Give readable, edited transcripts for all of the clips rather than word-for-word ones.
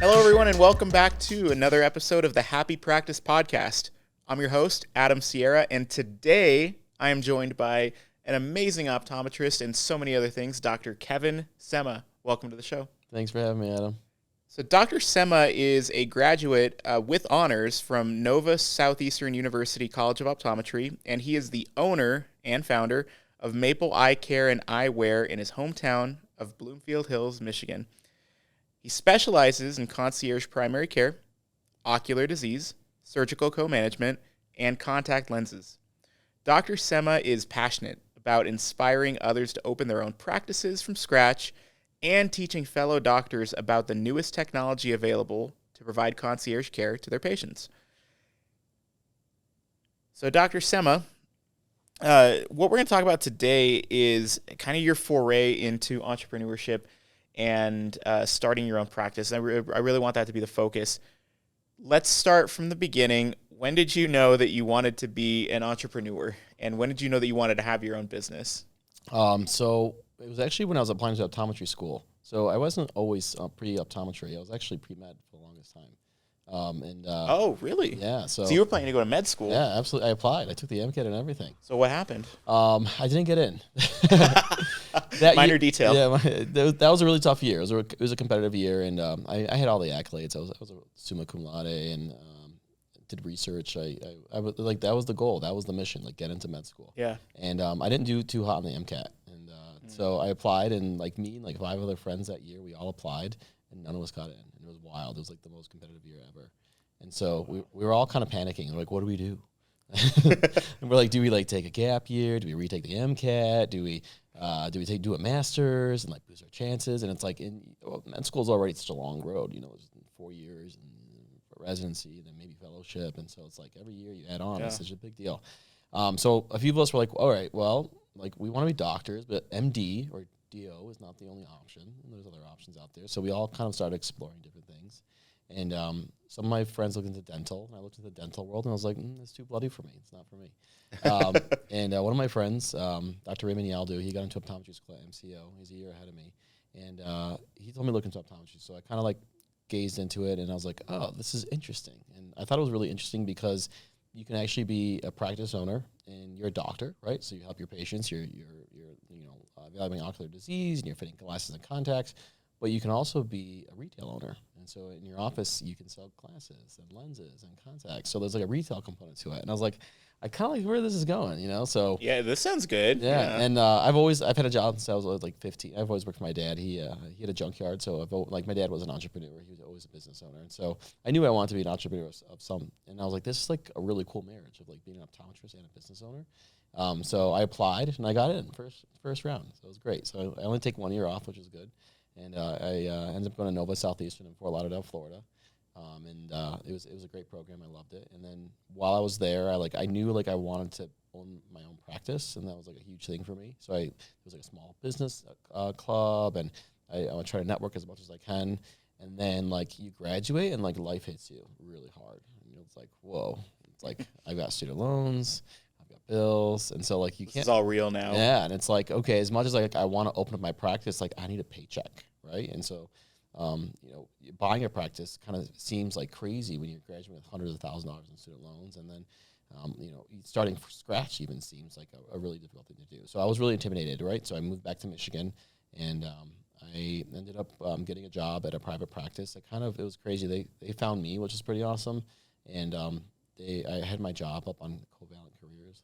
Hello, everyone, and welcome back to another episode of the Happy Practice Podcast. I'm your host, Adam Sierra, and today I am joined by an amazing optometrist and so many other things, Dr. Kevin Semma. Welcome to the show. Thanks for having me, Adam. So Dr. Semma is a graduate with honors from Nova Southeastern University College of Optometry, and he is the owner and founder of Maple Eye Care and Eyewear in his hometown of Bloomfield Hills, Michigan. He specializes in concierge primary care, ocular disease, surgical co-management, and contact lenses. Dr. Semma is passionate about inspiring others to open their own practices from scratch and teaching fellow doctors about the newest technology available to provide concierge care to their patients. So, Dr. Semma, what we're going to talk about today is kind of your foray into entrepreneurship and starting your own practice. I really want that to be the focus. Let's start from the beginning. When did you know that you wanted to be an entrepreneur? And when did you know that you wanted to have your own business? So it was actually when I was applying to optometry school. So I wasn't always pre-optometry. I was actually pre-med for the longest time. Oh, really? Yeah. So you were planning to go to med school? Yeah, absolutely. I applied. I took the MCAT and everything. So what happened? I didn't get in. Minor detail. Yeah, that was a really tough year. It was a competitive year, and I had all the accolades. I was a summa cum laude and did research. I was like, that was the goal. That was the mission. Like, get into med school. Yeah. And I didn't do too hot on the MCAT, and so I applied, and like me and like 5 other friends that year, we all applied, and none of us got in. And it was wild. It was like the most competitive year ever. And so we were all kind of panicking. We're like, what do we do? And we're like, do we like take a gap year? Do we retake the MCAT? Do we do a master's and like boost our chances? And it's like med school is already such a long road. You know, it's 4 years and residency, then maybe fellowship, and so it's like every year you add on. Yeah. It's such a big deal. So a few of us were like, all right, well, like we want to be doctors, but MD or DO is not the only option, and there's other options out there. So we all kind of started exploring different things. And some of my friends looked into dental, and I looked into the dental world, and I was like, it's too bloody for me. It's not for me. And one of my friends, Dr. Raymond Yaldu, he got into optometry school at MCO. He's a year ahead of me. And he told me to look into optometry. So I kind of like gazed into it, and I was like, oh, this is interesting. And I thought it was really interesting because you can actually be a practice owner, and you're a doctor, right? So you help your patients. You're evaluating ocular disease, and you're fitting glasses and contacts. But you can also be a retail owner. And so in your office, you can sell glasses and lenses and contacts. So there's like a retail component to it. And I was like, I kind of like where this is going, you know? So yeah, this sounds good. Yeah. And I've had a job since I was like 15. I've always worked for my dad. He had a junkyard. So my dad was an entrepreneur. He was always a business owner. And so I knew I wanted to be an entrepreneur of some. And I was like, this is like a really cool marriage of like being an optometrist and a business owner. So I applied and I got in first round. So it was great. So I only take 1 year off, which is good. And I ended up going to Nova Southeastern in Fort Lauderdale, Florida, it was a great program. I loved it. And then while I was there, I knew I wanted to own my own practice, and that was like a huge thing for me. So it was like a small business club, and I would try to network as much as I can. And then you graduate, and life hits you really hard. And it's like, whoa! It's like I've got student loans. Bills, and so you can't. It's all real now. Yeah, and it's like, okay, as much as I want to open up my practice, I need a paycheck, right? And so, buying a practice kind of seems like crazy when you're graduating with hundreds of thousands of dollars in student loans, and then, starting from scratch even seems like a really difficult thing to do. So I was really intimidated, right? So I moved back to Michigan, and I ended up getting a job at a private practice. It was crazy. They found me, which is pretty awesome, and I had my job up on Covalent Careers.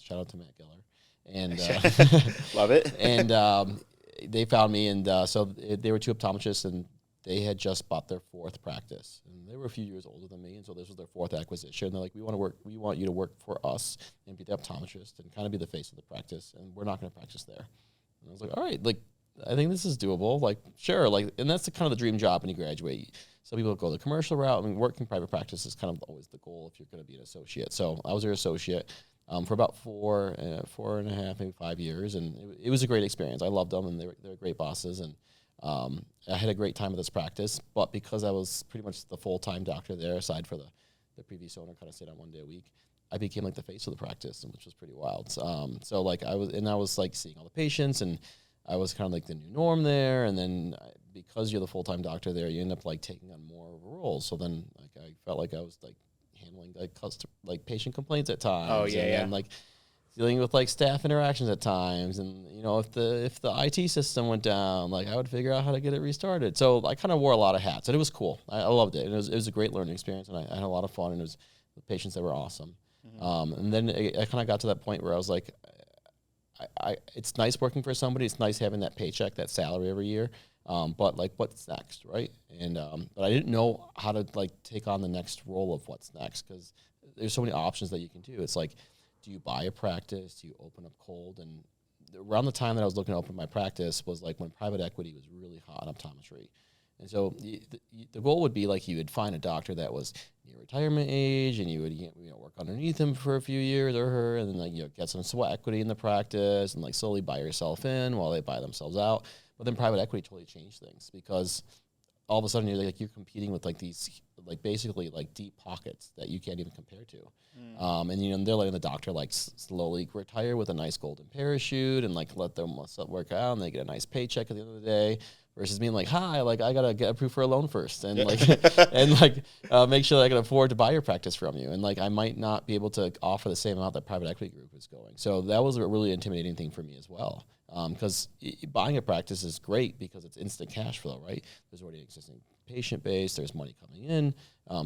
Shout out to Matt Geller. And love it. And they found me, and so they were 2 optometrists, and they had just bought their 4th practice. And they were a few years older than me, and so this was their 4th acquisition. And they're like, we want you to work for us and be the optometrist and kind of be the face of the practice, and we're not going to practice there. And I was like, all right, I think this is doable. Sure. And that's kind of the dream job when you graduate. Some people go the commercial route. I mean, working private practice is kind of always the goal if you're going to be an associate. So I was their associate for about 4.5, maybe 5 years, and it was a great experience. I loved them, and they were great bosses, and I had a great time at this practice. But because I was pretty much the full-time doctor there, aside for the previous owner kind of stayed on 1 day a week, I became the face of the practice, which was pretty wild. So I was seeing all the patients, and I was kind of the new norm there. And then because you're the full-time doctor there, you end up like taking on more of a role. So then like I felt like I was like handling like patient complaints at times. Oh, yeah, and yeah. then like dealing with like staff interactions at times, and if the IT system went down, like I would figure out how to get it restarted. So I kind of wore a lot of hats, and it was cool. I loved it, and it was a great learning experience, and I had a lot of fun, and it was the patients that were awesome. And then I kind of got to that point where I was like, it's nice working for somebody. It's nice having that paycheck, that salary every year. But like, what's next, right? And but I didn't know how to like take on the next role of what's next, because there's so many options that you can do. It's like, do you buy a practice? Do you open up cold? And around the time that I was looking to open my practice was like when private equity was really hot in optometry. And so the goal would be like you would find a doctor that was near retirement age, and you would work underneath him for a few years or her, and then like get some sweat equity in the practice, and like slowly buy yourself in while they buy themselves out. But then private equity totally changed things, because all of a sudden you're competing with like these like basically like deep pockets that you can't even compare to. And they're letting the doctor like slowly retire with a nice golden parachute, and like let them work out, and they get a nice paycheck at the end of the day, versus being like, hi, like I gotta get approved for a loan first, and like make sure that I can afford to buy your practice from you, and like I might not be able to offer the same amount that private equity group is going. So that was a really intimidating thing for me as well, because buying a practice is great because it's instant cash flow, right? There's already an existing patient base, there's money coming in,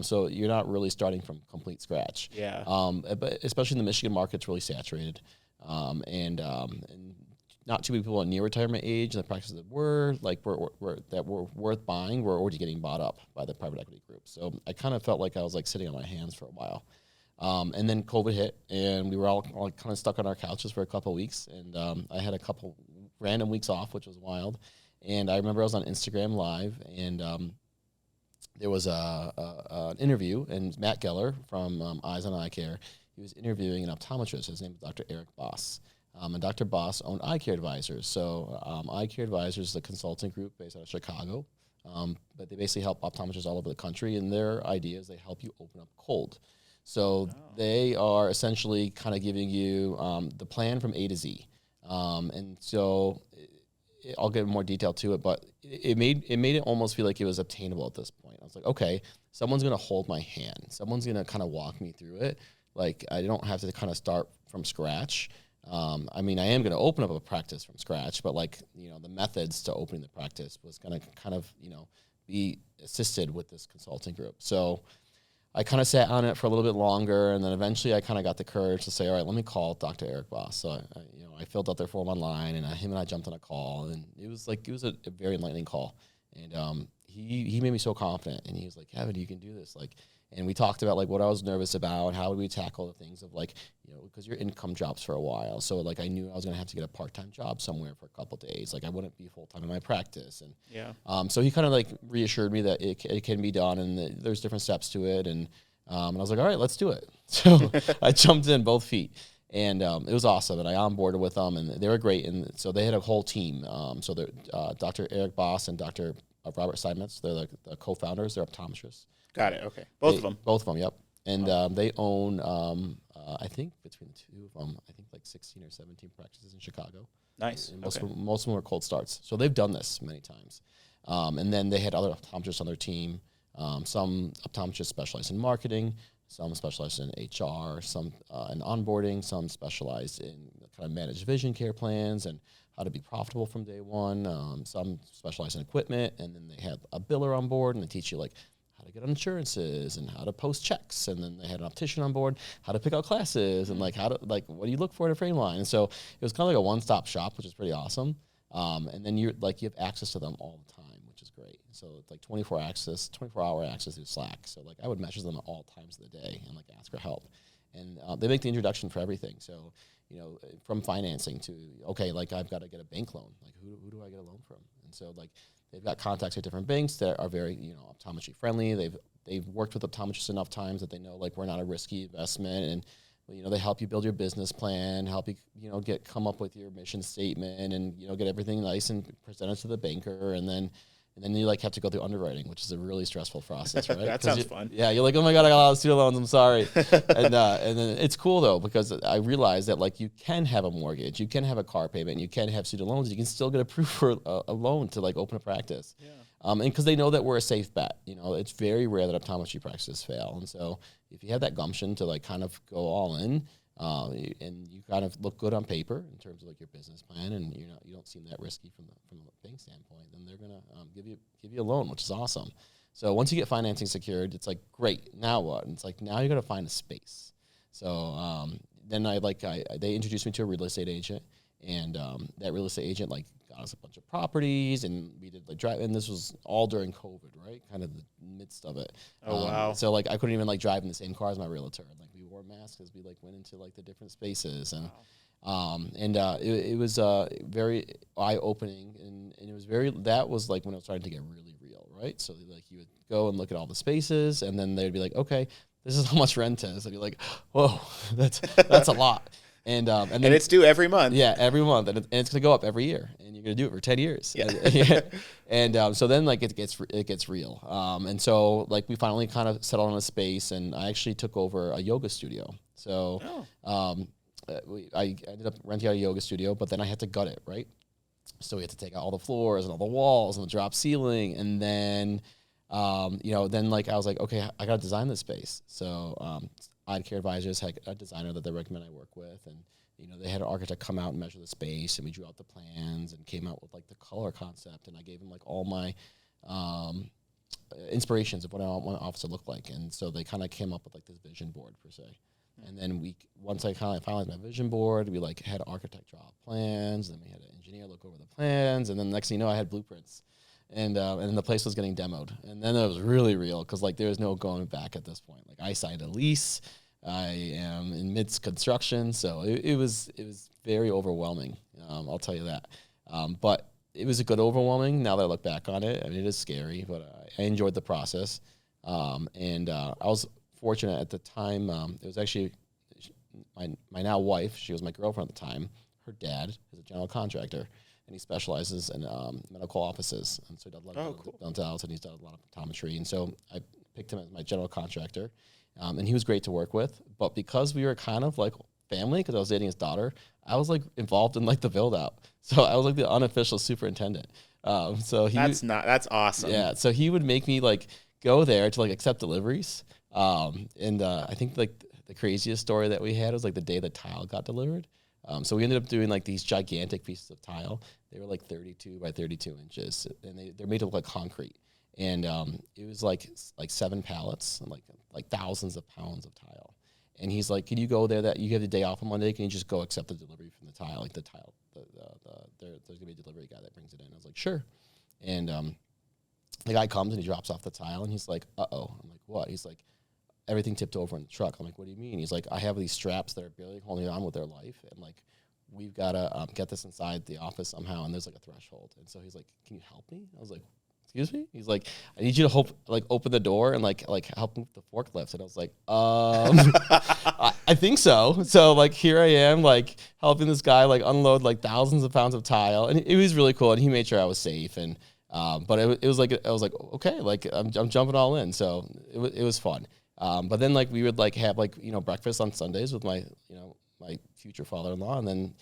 so you're not really starting from complete scratch. Yeah. But especially in the Michigan market's really saturated, and not too many people at near retirement age, and the practices that were worth buying were already getting bought up by the private equity group. So I kind of felt like I was like sitting on my hands for a while. And then COVID hit, and we were all kind of stuck on our couches for a couple of weeks. And I had a couple random weeks off, which was wild. And I remember I was on Instagram Live, and there was an interview, and Matt Geller from Eyes on Eye Care, he was interviewing an optometrist. His name is Dr. Eric Boss. And Dr. Boss owned Eye Care Advisors. So Eye Care Advisors is a consulting group based out of Chicago, but they basically help optometrists all over the country, and their idea is they help you open up cold. So they are essentially kind of giving you the plan from A to Z. And so I'll get more detail to it, but it made it almost feel like it was obtainable at this point. I was like, okay, someone's going to hold my hand. Someone's going to kind of walk me through it. Like, I don't have to kind of start from scratch. I mean, I am going to open up a practice from scratch, but like, the methods to opening the practice was going to kind of, be assisted with this consulting group. So I kind of sat on it for a little bit longer, and then eventually I kind of got the courage to say, all right, let me call Dr. Eric Boss. So I filled out their form online, and him and I jumped on a call, and it was a very enlightening call. And he made me so confident, and he was like, Kevin, you can do this. Like, and we talked about like what I was nervous about, how would we tackle the things of like, because your income drops for a while. So like I knew I was going to have to get a part-time job somewhere for a couple of days. Like I wouldn't be full-time in my practice. And so he kind of like reassured me that it can be done, and there's different steps to it. And I was like, all right, let's do it. So I jumped in both feet. And it was awesome, and I onboarded with them, and they were great. And so they had a whole team. So Dr. Eric Boss and Dr. Robert Simons, they're the co-founders. They're optometrists. Got it. Okay. Both of them. Yep. And they own, I think between the two of them, I think like 16 or 17 practices in Chicago. Nice. And most of them were cold starts. So they've done this many times. And then they had other optometrists on their team. Some optometrists specialized in marketing, some specialized in HR, some in onboarding, some specialized in kind of managed vision care plans and how to be profitable from day one. Some specialized in equipment, and then they had a biller on board, and they teach you like how to get on insurances and how to post checks. And then they had an optician on board, how to pick out classes and like what do you look for in a frame line. And so it was kind of like a one-stop shop, which is pretty awesome. And then you have access to them all the time, which is great. So it's like 24-hour access through Slack. So like I would message them at all times of the day and like ask for help. And they make the introduction for everything. So, from financing to, okay, like I've got to get a bank loan. Like who do I get a loan from? And so like they've got contacts at different banks that are very, optometry friendly. They've worked with optometrists enough times that they know like we're not a risky investment, and they help you build your business plan, help you come up with your mission statement, and get everything nice and presented to the banker, and then And then you like have to go through underwriting, which is a really stressful process, right? That sounds fun. Yeah, you're like, oh my God, I got a lot of student loans. I'm sorry. And then it's cool though, because I realized that like you can have a mortgage, you can have a car payment, you can have student loans. You can still get approved for a loan to like open a practice. Yeah. And because they know that we're a safe bet. You know, it's very rare that optometry practices fail. And so if you have that gumption to like kind of go all in, and you kind of look good on paper in terms of like your business plan, and you don't seem that risky from a bank standpoint, then they're gonna give you a loan, which is awesome. So once you get financing secured, it's like great. Now what? And it's like now you got to find a space. So then they introduced me to a real estate agent, and that real estate agent like got us a bunch of properties, and we did like drive. And this was all during COVID, right? Kind of the midst of it. Oh wow! So like I couldn't even like drive in the same car as my realtor. Like we wore masks as we like went into like the different spaces, and it was very eye opening, and it was that was like when it was starting to get really real, right? So like you would go and look at all the spaces, and then they'd be like, okay, this is how much rent is. I'd be like, whoa, that's a lot. And then it's due every month. Yeah, every month, and it's going to go up every year, and you're going to do it for 10 years. Yeah. And so then like it gets real. And so like we finally kind of settled on a space, and I actually took over a yoga studio. So I ended up renting out a yoga studio, but then I had to gut it, right? So we had to take out all the floors and all the walls and the drop ceiling, and then then like I was like, okay, I got to design this space. So Eye Care Advisors had a designer that they recommend I work with, and they had an architect come out and measure the space, and we drew out the plans and came out with like the color concept, and I gave them like all my inspirations of what I want my office to look like, and so they kind of came up with like this vision board per se. And then once I kind of finalized my vision board, we like had an architect draw out plans, and then we had an engineer look over the plans, and then the next thing you know, I had blueprints. And then the place was getting demoed. And then it was really real, because like there was no going back at this point. Like I signed a lease. I am in midst construction. So it was very overwhelming. I'll tell you that. But it was a good overwhelming now that I look back on it. I mean, it is scary, but I enjoyed the process. And I was fortunate at the time. It was actually my now wife. She was my girlfriend at the time. Her dad is a general contractor, and he specializes in medical offices. And so he does a lot of dentals, and he's done a lot of optometry. And so I picked him as my general contractor, and he was great to work with. But because we were kind of like family, because I was dating his daughter, I was like involved in like the build out. So I was like the unofficial superintendent. That's awesome. Yeah. So he would make me like go there to like accept deliveries. I think like the craziest story that we had was like the day the tile got delivered. So we ended up doing like these gigantic pieces of tile. They were like 32 by 32 inches, and they're made of like concrete. And it was like 7 pallets and like thousands of pounds of tile. And he's like, "Can you go there? That you have the day off on Monday? Can you just go accept the delivery from the tile? Like the tile, there's gonna be a delivery guy that brings it in." I was like, "Sure." And the guy comes and he drops off the tile, and he's like, "Uh-oh." I'm like, "What?" He's like, "Everything tipped over in the truck." I'm like, "What do you mean?" He's like, "I have these straps that are barely holding on with their life, and like we've got to get this inside the office somehow, and there's like a threshold." And so he's like, "Can you help me?" I was like, "Excuse me?" He's like, "I need you to open the door and like help move the forklifts." And I was like, I think so. So like here I am like helping this guy like unload like thousands of pounds of tile, and it was really cool, and he made sure I was safe. And but it was like I was like, okay, like I'm jumping all in. So it was fun. But then like we would like have like breakfast on Sundays with my my future father-in-law, and then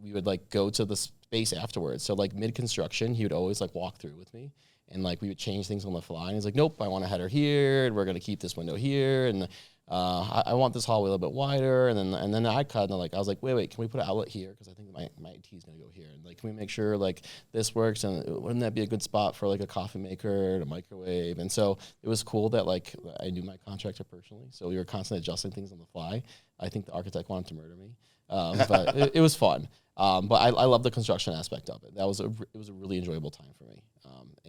we would like go to the space afterwards. So like mid construction, he would always like walk through with me, and like we would change things on the fly. And he's like, "Nope, I want a header here, and we're gonna keep this window here, and I want this hallway a little bit wider." And then I kind of like I was like, wait, can we put an outlet here? Because I think my IT is gonna go here. And like, can we make sure like this works? And wouldn't that be a good spot for like a coffee maker and a microwave? And so it was cool that like I knew my contractor personally, so we were constantly adjusting things on the fly. I think the architect wanted to murder me, but it was fun. But I love the construction aspect of it. It was a really enjoyable time for me.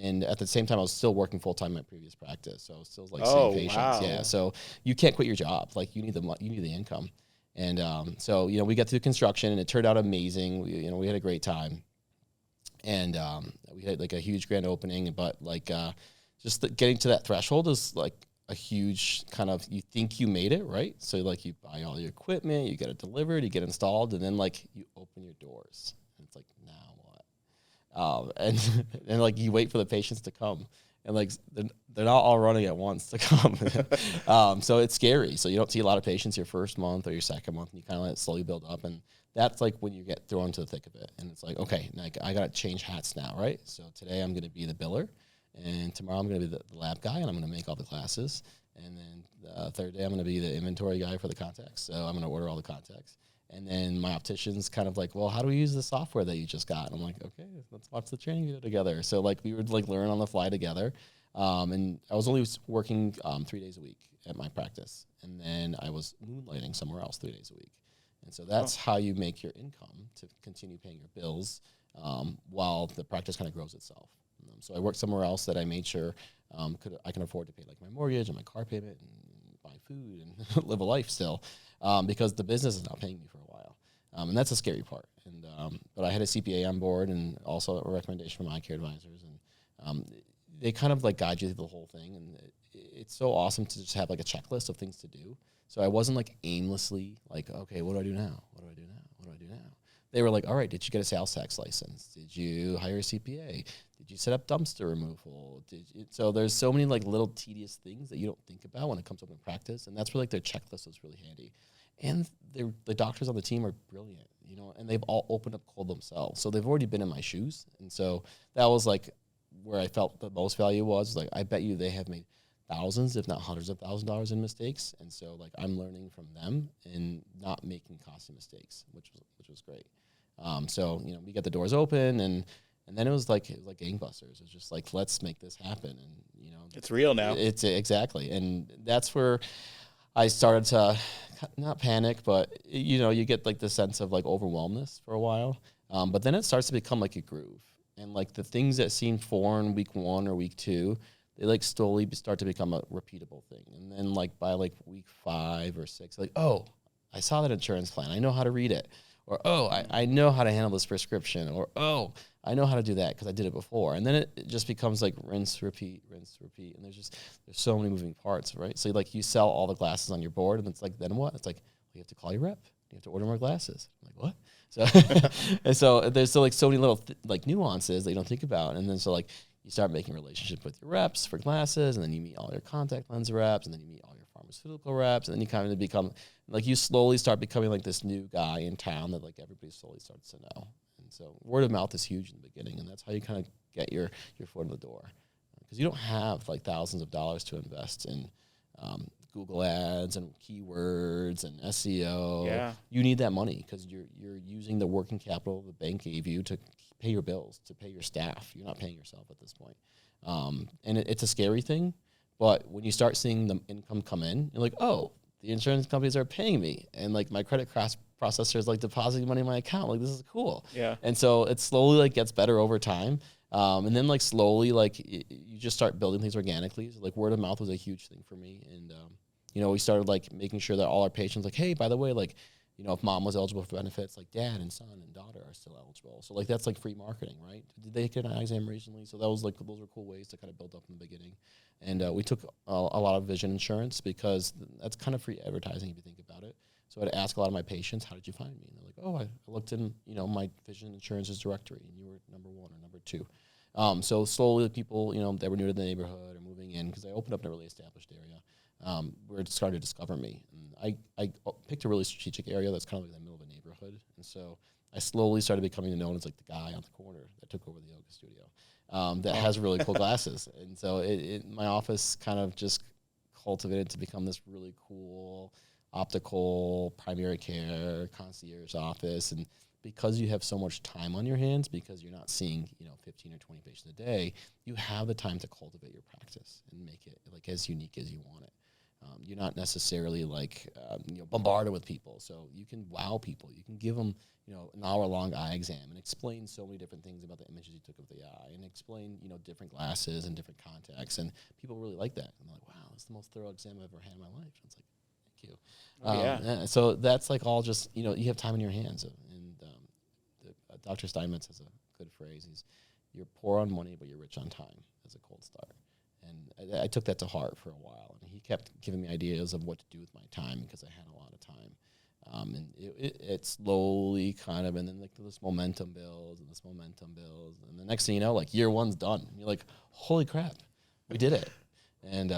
And at the same time, I was still working full time in my previous practice, so I was still like seeing patients. Wow. Yeah, so you can't quit your job. Like you need the income. And so we got through construction, and it turned out amazing. We had a great time, and we had like a huge grand opening. But like just getting to that threshold is like a huge kind of, you think you made it, right? So like you buy all your equipment, you get it delivered, you get installed, and then like you open your doors. And it's like, now what? And and like you wait for the patients to come, and like they're not all running at once to come. So it's scary. So you don't see a lot of patients your first month or your second month, and you kind of let it slowly build up. And that's like when you get thrown into the thick of it. And it's like, okay, like I got to change hats now, right? So today I'm going to be the biller, and tomorrow I'm going to be the lab guy, and I'm going to make all the classes. And then the third day I'm going to be the inventory guy for the contacts. So I'm going to order all the contacts. And then my optician's kind of like, well, how do we use the software that you just got? And I'm like, okay, let's watch the training video together. So like we would like learn on the fly together. And I was only working 3 days a week at my practice. And then I was moonlighting somewhere else 3 days a week. And so that's how you make your income to continue paying your bills while the practice kind of grows itself. So I worked somewhere else that I made sure I can afford to pay like my mortgage and my car payment and buy food and live a life still because the business is not paying me for a while. And that's a scary part. And but I had a CPA on board and also a recommendation from Eyecare advisors. And they kind of like guide you through the whole thing. And it's so awesome to just have like a checklist of things to do. So I wasn't like aimlessly like, okay, what do I do now? What do I do now? What do I do now? They were like, all right, did you get a sales tax license? Did you hire a CPA? Did you set up dumpster removal? So there's so many like little tedious things that you don't think about when it comes up in practice. And that's where like their checklist was really handy. And the doctors on the team are brilliant, you know, and they've all opened up cold themselves. So they've already been in my shoes. And so that was like where I felt the most value was like, I bet you they have made thousands, if not hundreds of $1,000s in mistakes. And so like I'm learning from them and not making costly mistakes, which was great. So, you know, we got the doors open and then it was like gangbusters. It was just like, let's make this happen. And, you know, It's real now. It's exactly. And that's where I started to not panic, but you know, you get like the sense of like overwhelmness for a while. But then it starts to become like a groove. And like the things that seem foreign week 1 or week 2, they like slowly start to become a repeatable thing. And then like by like week 5 or 6, like, oh, I saw that insurance plan. I know how to read it. Or, oh, I know how to handle this prescription. Or, oh, I know how to do that because I did it before. And then it just becomes like rinse, repeat. And there's so many moving parts, right? So like you sell all the glasses on your board and it's like, then what? It's like, well, you have to call your rep. You have to order more glasses. I'm like, what? So, and so there's still like so many little like nuances that you don't think about. And then so like you start making a relationship with your reps for glasses, and then you meet all your contact lens reps, and then you meet all your pharmaceutical reps, and then you kind of become like you slowly start becoming like this new guy in town that like everybody slowly starts to know. And so word of mouth is huge in the beginning, and that's how you kind of get your foot in the door, because you don't have like thousands of dollars to invest in Google ads and keywords and SEO. Yeah. You need that money because you're using the working capital the bank gave you to pay your bills, to pay your staff. You're not paying yourself at this point. And it's a scary thing, but when you start seeing the income come in, you're like, oh, the insurance companies are paying me, and like my credit processor is like depositing money in my account. Like, this is cool. Yeah. And so it slowly like gets better over time. And then like slowly, like you just start building things organically. So like word of mouth was a huge thing for me. And, you know, we started like making sure that all our patients like, hey, by the way, like, you know, if mom was eligible for benefits, like dad and son and daughter are still eligible. So like, that's like free marketing, right? Did they get an eye exam recently? So that was like, those were cool ways to kind of build up in the beginning. And we took a lot of vision insurance because that's kind of free advertising if you think about it. So I'd ask a lot of my patients, how did you find me? And they're like, oh, I looked in, you know, my vision insurance's directory, and you were number 1 or number 2. So slowly people, you know, that were new to the neighborhood or moving in, because I opened up in a really established area, were starting to discover me. And I picked a really strategic area that's kind of like in the middle of a neighborhood. And so I slowly started becoming known as like the guy on the corner that took over the yoga studio that has really cool glasses. And so my office kind of just cultivated to become this really cool optical primary care concierge office. And because you have so much time on your hands, because you're not seeing, you know, 15 or 20 patients a day, you have the time to cultivate your practice and make it like as unique as you want it. You're not necessarily like, you know, bombarded with people. So you can wow people. You can give them, you know, an hour-long eye exam and explain so many different things about the images you took of the eye, and explain, you know, different glasses and different contacts. And people really like that. And they're like, wow, that's the most thorough exam I've ever had in my life. And it's like, thank you. Yeah. So that's like all just, you know, you have time in your hands. And Dr. Steinmetz has a good phrase. You're poor on money, but you're rich on time as a cold start. And I took that to heart for a while. And he kept giving me ideas of what to do with my time because I had a lot of time. And it slowly kind of, and then like this momentum builds, and the next thing you know, like year one's done. You're like, holy crap, we did it. And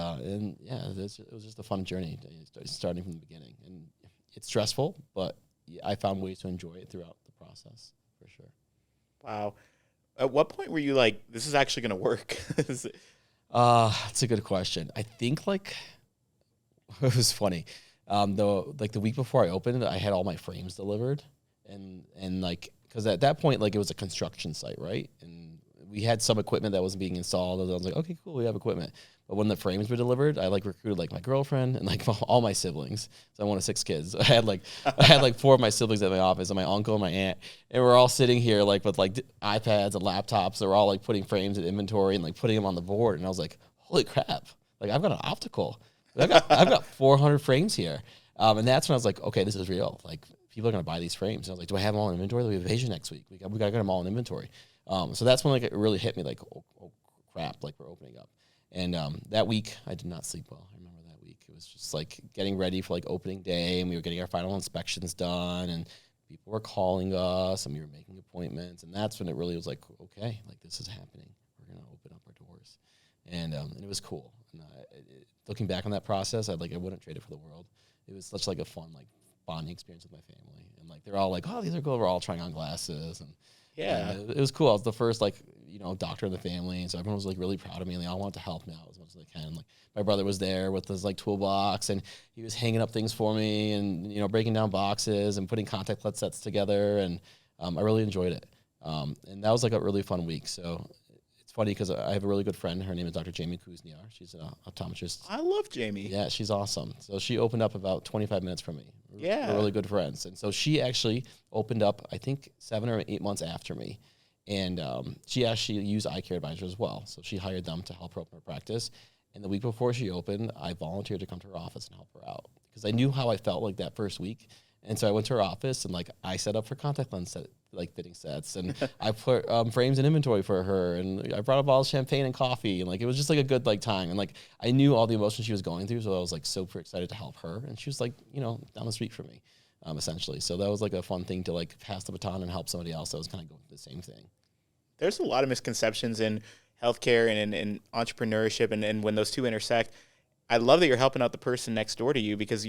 yeah, it was just a fun journey starting from the beginning. And it's stressful, but I found ways to enjoy it throughout the process, for sure. Wow. At what point were you like, this is actually going to work? That's a good question. I think like, it was funny. The week before I opened, I had all my frames delivered, and like, because at that point, like, it was a construction site, right? And we had some equipment that was being installed. And I was like, okay, cool, we have equipment. But when the frames were delivered, I like recruited like my girlfriend and like all my siblings. So I'm one of 6 kids. I had like 4 of my siblings at my office, and my uncle and my aunt, and we're all sitting here like with like iPads and laptops. They're all like putting frames in inventory and like putting them on the board. And I was like, holy crap! Like, I've got an optical. I've got 400 frames here. And that's when I was like, okay, this is real. Like, people are going to buy these frames. And I was like, do I have them all in inventory? We have Asia next week. We got to get them all in inventory. So that's when like it really hit me like, oh crap, like we're opening up. And that week, I did not sleep well. I remember that week. It was just like getting ready for like opening day, and we were getting our final inspections done, and people were calling us, and we were making appointments. And that's when it really was like, okay, like this is happening. We're going to open up our doors. And it was cool. And looking back on that process, I wouldn't trade it for the world. It was such like a fun, like, bonding experience with my family. And like, they're all like, oh, these are cool. We're all trying on glasses. And Yeah. it was cool. I was the first, like, doctor in the family. And so everyone was like really proud of me, and they all wanted to help me out as much as they can. Like, my brother was there with his like toolbox, and he was hanging up things for me, and, breaking down boxes and putting contact lens sets together. And I really enjoyed it. And that was like a really fun week. So it's funny because I have a really good friend. Her name is Dr. Jamie Kuzniar. She's an optometrist. I love Jamie. Yeah, she's awesome. So she opened up about 25 minutes from me. Yeah. We're really good friends. And so she actually opened up, I think, 7 or 8 months after me. And she actually used Eyecare advisors as well. So she hired them to help her open her practice. And the week before she opened, I volunteered to come to her office and help her out, because I knew how I felt like that first week. And so I went to her office, and like I set up her contact lens fitting sets, and I put frames in inventory for her, and I brought up all champagne and coffee, and like it was just like a good like time. And like I knew all the emotions she was going through, so I was like super excited to help her. And she was like, down the street from me, essentially. So that was like a fun thing to like pass the baton and help somebody else that was kind of going through the same thing. There's a lot of misconceptions in healthcare and in entrepreneurship, and when those two intersect, I love that you're helping out the person next door to you, because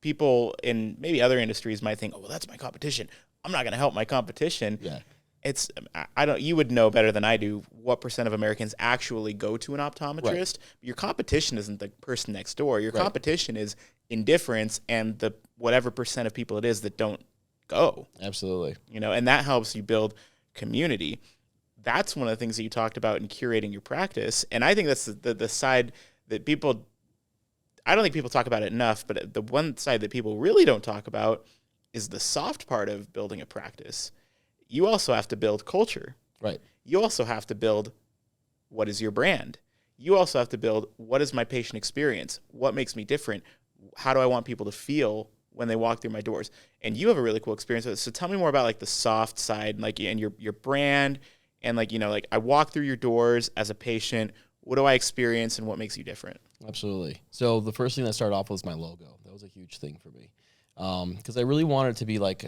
people in maybe other industries might think, oh, well, that's my competition. I'm not going to help my competition. Yeah. You would know better than I do what % of Americans actually go to an optometrist. Right. Your competition isn't the person next door. Your Right. competition is indifference and the whatever % of people it is that don't go. Absolutely. And that helps you build community. That's one of the things that you talked about in curating your practice. And I think that's the side that I don't think people talk about it enough, but the one side that people really don't talk about is the soft part of building a practice. You also have to build culture. Right. You also have to build what is your brand. You also have to build what is my patient experience? What makes me different? How do I want people to feel when they walk through my doors? And you have a really cool experience with it. So tell me more about like the soft side, like, and your brand, and like, like I walk through your doors as a patient. What do I experience, and what makes you different? Absolutely. So the first thing that started off was my logo. That was a huge thing for me, because I really wanted it to be like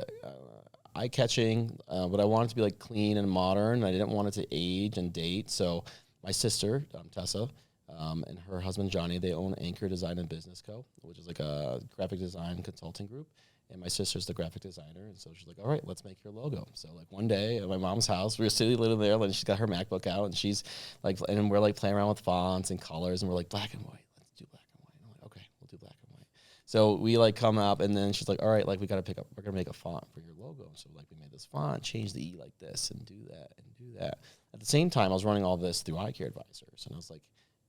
eye-catching, but I wanted it to be like clean and modern. I didn't want it to age and date. So my sister, Tessa, and her husband, Johnny, they own Anchor Design and Business Co., which is like a graphic design consulting group. And my sister's the graphic designer, and so she's like, all right, let's make your logo. So like one day at my mom's house, we were sitting living there, and she's got her MacBook out, and she's like, and we're like playing around with fonts and colors, and we're like, black and white, let's do black and white. And I'm like, okay, we'll do black and white. So we like come up, and then she's like, all right, like we're gonna make a font for your logo. So like we made this font, change the E like this, and do that, and do that. At the same time, I was running all this through Eyecare advisors, and I was like,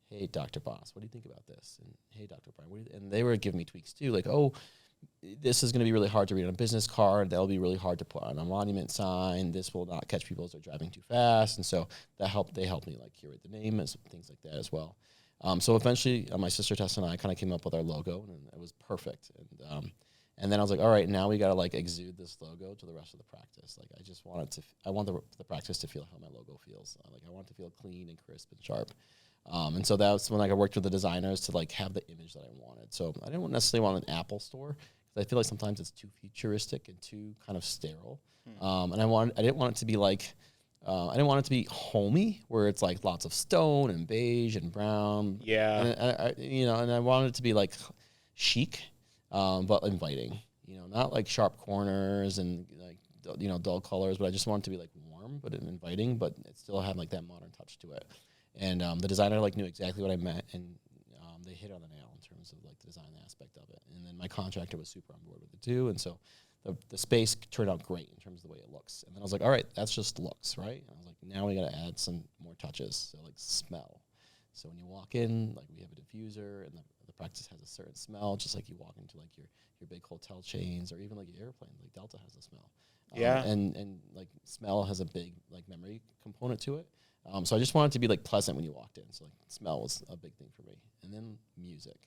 hey, Dr. Boss, what do you think about this? And hey, Dr. Brian, and they were giving me tweaks too, like, oh, this is going to be really hard to read on a business card. That'll be really hard to put on a monument sign. This will not catch people as they're driving too fast. And so they helped me like curate the name and things like that as well. So eventually my sister Tessa and I kind of came up with our logo, and it was perfect. And then I was like, all right, now we got to like exude this logo to the rest of the practice. Like I want the practice to feel how my logo feels. I want it to feel clean and crisp and sharp. And so that's when I worked with the designers to like have the image that I wanted. So I didn't necessarily want an Apple store, I feel like sometimes it's too futuristic and too kind of sterile. And I didn't want it to be like, I didn't want it to be homey, where it's like lots of stone and beige and brown. Yeah. And I wanted it to be like chic, but inviting. Not like sharp corners and like dull colors, but I just wanted it to be like warm but inviting, but it still had like that modern touch to it. And the designer like knew exactly what I meant, and they hit on the nail in terms of like the design aspect of it. And then my contractor was super on board with it too, and so the space turned out great in terms of the way it looks. And then I was like, all right, that's just looks, right? And I was like, now we got to add some more touches, so like smell. So when you walk in, like we have a diffuser, and the practice has a certain smell, just like you walk into like your big hotel chains or even like your airplane, like Delta has a smell. Yeah. And like smell has a big like memory component to it. So I just wanted it to be like pleasant when you walked in. So like smell was a big thing for me. And then music.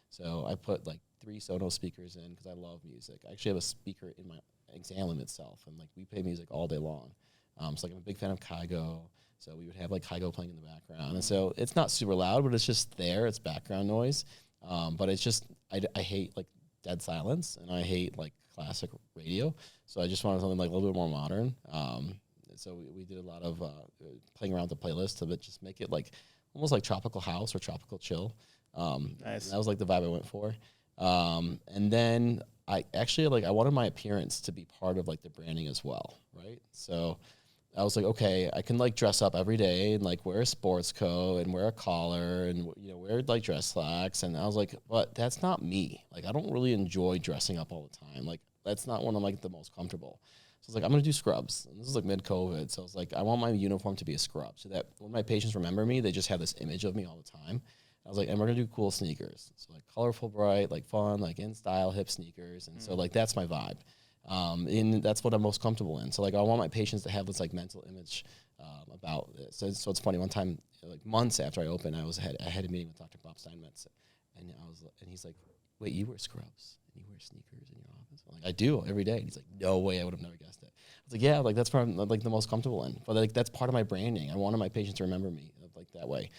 So I put like 3 Sonos speakers in because I love music. I actually have a speaker in my exam room itself, and like we play music all day long. So like I'm a big fan of Kygo. So we would have like Kygo playing in the background. And so it's not super loud, but it's just there. It's background noise. But it's just, I hate like dead silence, and I hate like classic radio. So I just wanted something like a little bit more modern. So we did a lot of playing around with the playlist to just make it like almost like tropical house or tropical chill. Nice. That was like the vibe I went for. And then I actually I wanted my appearance to be part of like the branding as well, right? So I was like, okay, I can like dress up every day and like wear a sports coat and wear a collar and wear like dress slacks. And I was like, but that's not me. Like I don't really enjoy dressing up all the time. Like that's not when I'm like the most comfortable. So I was like, I'm gonna do scrubs. And this is like mid-COVID, so I was like, I want my uniform to be a scrub, so that when my patients remember me, they just have this image of me all the time. I was like, and we're gonna do cool sneakers, so like colorful, bright, like fun, like in style, hip sneakers, and so like that's my vibe, and that's what I'm most comfortable in. So like I want my patients to have this like mental image about it. So it's funny. One time, like months after I opened, I had a meeting with Dr. Bob Steinmetz, and he's like, wait, you wear scrubs and you wear sneakers in your office? I'm like, I do every day. And he's like, no way, I would have never guessed it. I was like, yeah, like that's part I'm like the most comfortable in. But like that's part of my branding. I wanted my patients to remember me like that way.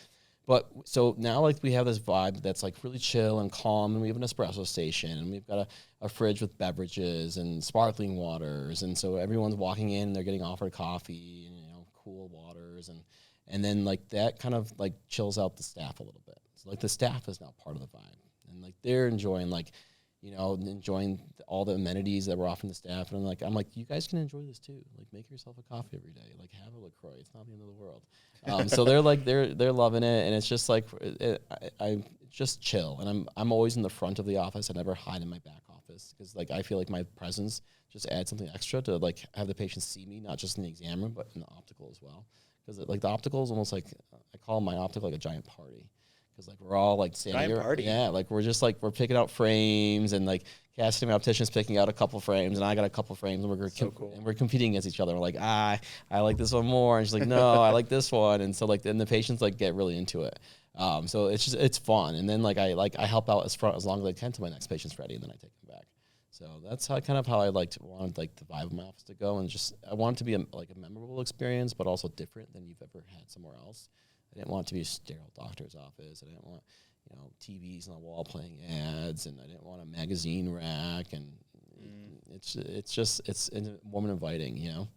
But so now like we have this vibe that's like really chill and calm, and we have an espresso station, and we've got a fridge with beverages and sparkling waters, and so everyone's walking in and they're getting offered coffee and cool waters, and then like that kind of like chills out the staff a little bit. So like the staff is now part of the vibe, and like they're enjoying enjoying all the amenities that we're offering the staff. And I'm like, you guys can enjoy this too. Like make yourself a coffee every day. Like have a LaCroix. It's not the end of the world. So they're like they're loving it, and it's just like I just chill. And I'm always in the front of the office. I never hide in my back office because like I feel like my presence just adds something extra to like have the patients see me, not just in the exam room but in the optical as well. Because like the optical is almost like I call my optical like a giant party. Because like we're all like standing here, party. yeah. Like we're just like we're picking out frames, and like Cassidy, my optician's picking out a couple frames, and I got a couple frames, and we're competing against each other. We're like, I like this one more, and she's like, no, I like this one, and so like then the patients like get really into it. So it's fun, and then like I help out as long as I can till my next patient's ready, and then I take them back. So that's how I wanted like the vibe of my office to go, and just I want it to be a memorable experience, but also different than you've ever had somewhere else. I didn't want it to be a sterile doctor's office. I didn't want, TVs on the wall playing ads, and I didn't want a magazine rack. And it's warm and inviting,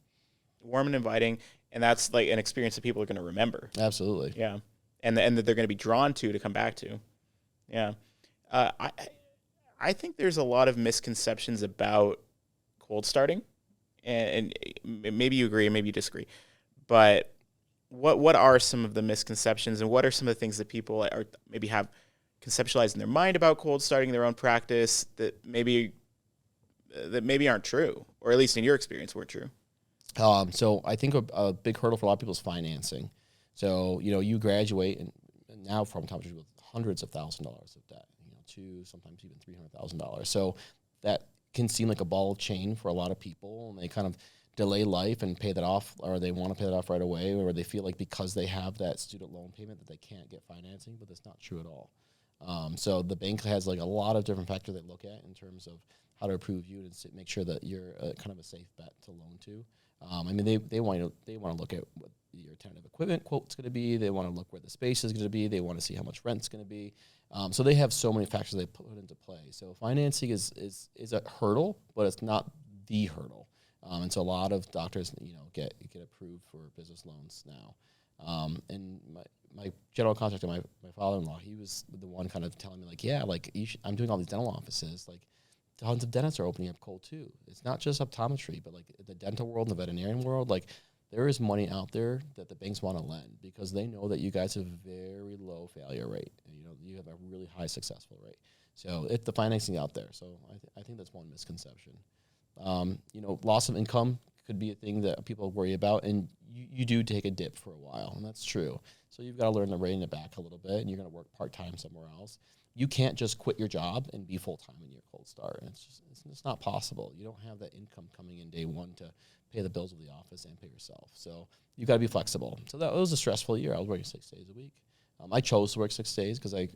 Warm and inviting, and that's like an experience that people are going to remember. Absolutely. Yeah, and that they're going to be drawn to come back to. Yeah, I think there's a lot of misconceptions about cold starting, and maybe you agree, maybe you disagree, but. What are some of the misconceptions, and what are some of the things that people are maybe have conceptualized in their mind about cold starting their own practice that maybe aren't true, or at least in your experience weren't true? So I think a big hurdle for a lot of people is financing. So you graduate and now from optometry with hundreds of $1,000s of debt, to sometimes even $300,000. So that can seem like a ball chain for a lot of people, and they kind of delay life and pay that off, or they want to pay that off right away, or they feel like because they have that student loan payment that they can't get financing, but that's not true at all. So the bank has like a lot of different factors they look at in terms of how to approve you and make sure that you're kind of a safe bet to loan to. They want to look at what your tentative equipment quote's going to be. They want to look where the space is going to be. They want to see how much rent's going to be. So they have so many factors they put into play. So financing is a hurdle, but it's not the hurdle. And so a lot of doctors, get approved for business loans now. And my general contractor, my father-in-law, he was the one kind of telling me like, yeah, like I'm doing all these dental offices, like tons of dentists are opening up cold too. It's not just optometry, but like the dental world, and the veterinarian world, like there is money out there that the banks want to lend because they know that you guys have a very low failure rate. You have a really high successful rate. So it's the financing out there. So I think that's one misconception. Loss of income could be a thing that people worry about, and you do take a dip for a while, and that's true. So you've got to learn to rein it back a little bit, and you're going to work part-time somewhere else. You can't just quit your job and be full-time in your cold start. It's not possible. You don't have that income coming in day one to pay the bills of the office and pay yourself. So you got to be flexible. So that was a stressful year. I was working 6 days a week. I chose to work 6 days because I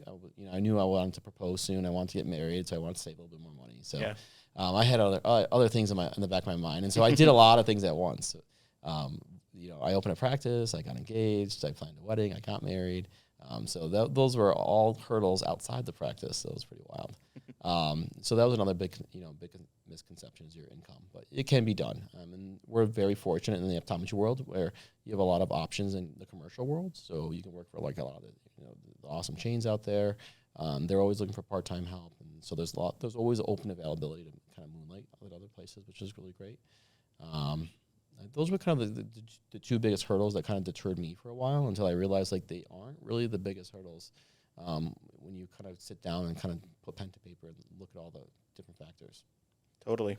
knew I wanted to propose soon. I wanted to get married, so I wanted to save a little bit more money. So I had other things in the back of my mind, and so I did a lot of things at once. I opened a practice. I got engaged. I planned a wedding. I got married. So those were all hurdles outside the practice. So it was pretty wild. So that was another big misconception is your income, but it can be done. And we're very fortunate in the optometry world where you have a lot of options in the commercial world. So you can work for like a lot of the awesome chains out there. They're always looking for part-time help, and so there's always open availability to kind of moonlight at other places, which is really great. Those were kind of the two biggest hurdles that kind of deterred me for a while until I realized like they aren't really the biggest hurdles when you kind of sit down and kind of put pen to paper and look at all the different factors. Totally.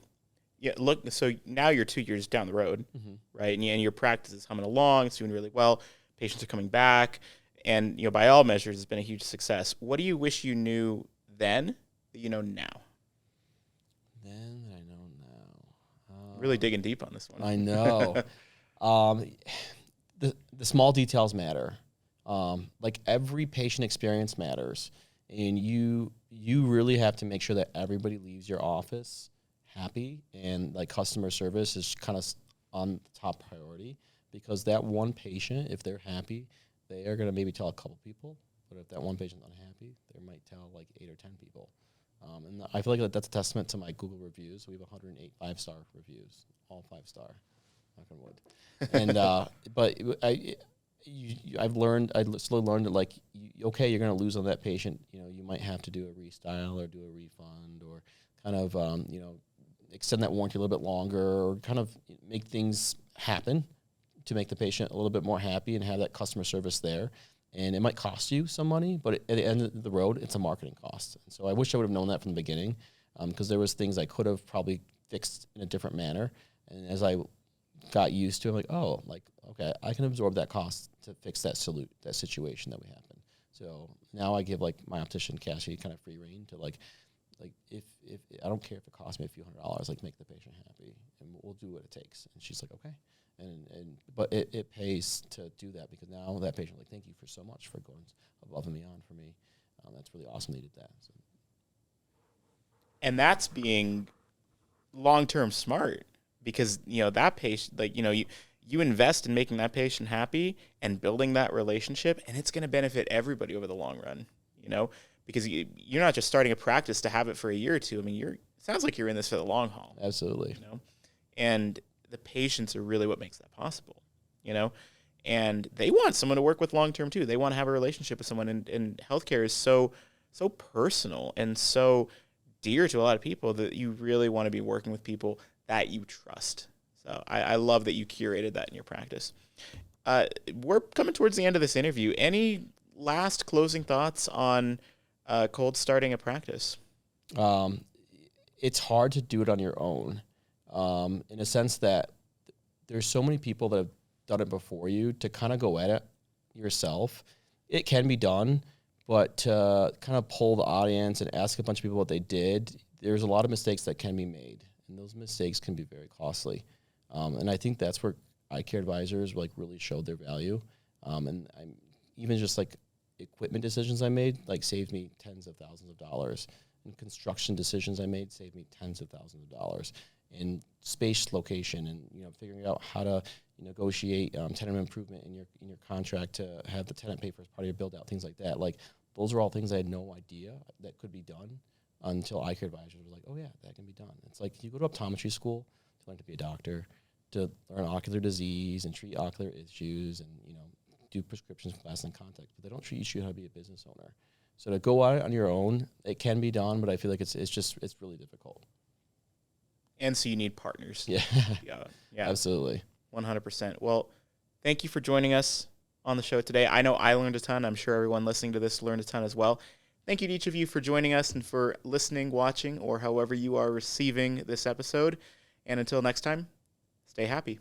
Yeah. Look, so now you're 2 years down the road, right? And your practice is humming along. It's doing really well. Patients are coming back. And, by all measures, it's been a huge success. What do you wish you knew then that you know now? Then that I know now. Really digging deep on this one. I know. The small details matter. Like every patient experience matters. And you really have to make sure that everybody leaves your office happy, and like customer service is kind of on the top priority, because that one patient, if they're happy, they are going to maybe tell a couple people, but if that one patient's unhappy, they might tell like 8 or 10 people. And I feel like that's a testament to my Google reviews. We have 108 5-star reviews, all 5-star, knock on wood. And but I slowly learned that like, you're going to lose on that patient. You might have to do a restyle or do a refund or kind of extend that warranty a little bit longer, or kind of make things happen to make the patient a little bit more happy and have that customer service there. And it might cost you some money, but at the end of the road, it's a marketing cost. And so I wish I would have known that from the beginning, because there was things I could have probably fixed in a different manner. And as I got used to it, I'm like, okay, I can absorb that cost to fix that situation that we happen. So now I give like my optician Cassie kind of free rein to like if I don't care if it costs me a few $100s, like make the patient happy, and we'll do what it takes. And she's like, okay. But it pays to do that, because now that patient like, thank you for so much for going above and beyond for me. That's really awesome they did that. So. And that's being long-term smart, because that patient, like you invest in making that patient happy and building that relationship, and it's going to benefit everybody over the long run. Because you're not just starting a practice to have it for a year or two. I mean, it sounds like you're in this for the long haul. Absolutely. And the patients are really what makes that possible, and they want someone to work with long-term too. They want to have a relationship with someone, and healthcare is so personal and so dear to a lot of people that you really want to be working with people that you trust. So I love that you curated that in your practice. We're coming towards the end of this interview. Any last closing thoughts on cold starting a practice? It's hard to do it on your own. In a sense that there's so many people that have done it before you. To kind of go at it yourself, it can be done, but to kind of poll the audience and ask a bunch of people what they did, there's a lot of mistakes that can be made, and those mistakes can be very costly. And I think that's where eye care advisors like really showed their value. And I'm even just like equipment decisions I made like saved me tens of thousands of dollars, and construction decisions I made saved me tens of thousands of dollars. In space location, and figuring out how to negotiate tenant improvement in your contract to have the tenant pay for as part of your build out, things like that. Like those are all things I had no idea that could be done until eye care advisors were like, oh yeah, that can be done. It's like you go to optometry school to learn to be a doctor, to learn ocular disease and treat ocular issues and, do prescriptions for glass and contact, but they don't teach you how to be a business owner. So to go out on your own, it can be done, but I feel like it's really difficult. And so you need partners. Yeah. Yeah. Absolutely. 100%. Well, thank you for joining us on the show today. I know I learned a ton. I'm sure everyone listening to this learned a ton as well. Thank you to each of you for joining us and for listening, watching, or however you are receiving this episode. And until next time, stay happy.